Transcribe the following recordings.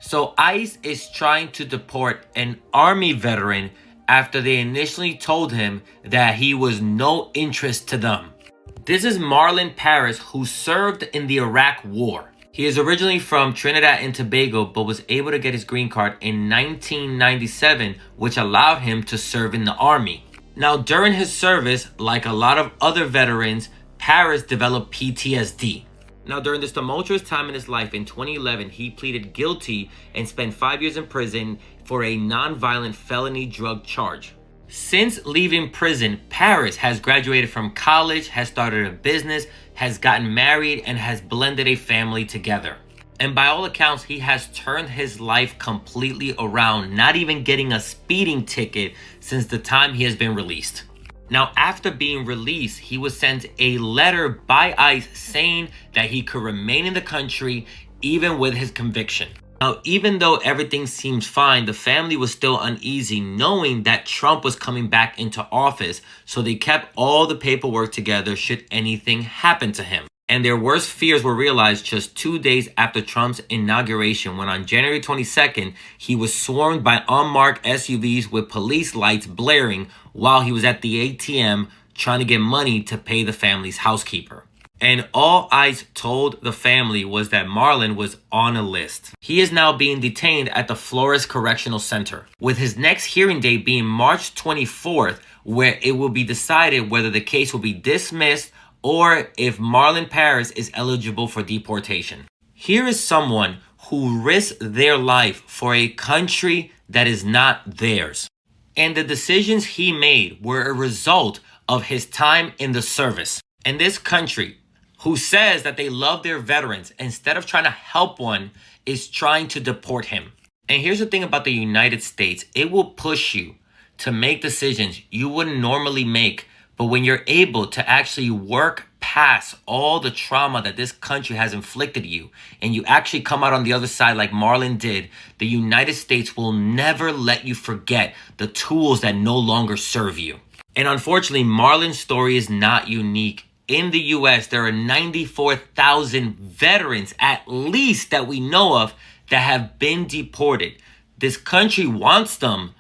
So ICE is trying to deport an Army veteran after they initially told him that he was no interest to them. This is Marlon Paris, who served in the Iraq War. He is originally from Trinidad and Tobago, but was able to get his green card in 1997, which allowed him to serve in the Army. Now, during his service, like a lot of other veterans, Paris developed PTSD. Now, during this tumultuous time in his life in 2011, he pleaded guilty and spent 5 years in prison for a non-violent felony drug charge. Since leaving prison, Paris has graduated from college, has started a business, has gotten married, and has blended a family together. And by all accounts, he has turned his life completely around, not even getting a speeding ticket since the time he has been released. Now, after being released, he was sent a letter by ICE saying that he could remain in the country even with his conviction. Now, even though everything seems fine, the family was still uneasy knowing that Trump was coming back into office, so they kept all the paperwork together should anything happen to him. And their worst fears were realized just 2 days after Trump's inauguration, when on January 22nd, he was swarmed by unmarked SUVs with police lights blaring while he was at the ATM trying to get money to pay the family's housekeeper. And all ICE told the family was that Marlon was on a list. He is now being detained at the Flores Correctional Center, with his next hearing date being March 24th, where it will be decided whether the case will be dismissed or if Marlon Paris is eligible for deportation. Here is someone who risked their life for a country that is not theirs. And the decisions he made were a result of his time in the service. And this country, who says that they love their veterans, instead of trying to help one, is trying to deport him. And here's the thing about the United States. It will push you to make decisions you wouldn't normally make. But when you're able to actually work past all the trauma that this country has inflicted you, and you actually come out on the other side like Marlon did, the United States will never let you forget the tools that no longer serve you. And unfortunately, Marlon's story is not unique. In the US, there are 94,000 veterans, at least that we know of, that have been deported. This country wants them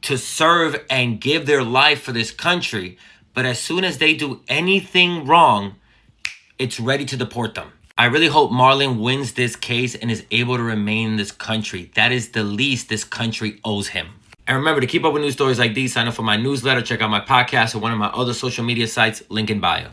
to serve and give their life for this country. But as soon as they do anything wrong, it's ready to deport them. I really hope Marlon wins this case and is able to remain in this country. That is the least this country owes him. And remember, to keep up with news stories like these, sign up for my newsletter, check out my podcast or one of my other social media sites, link in bio.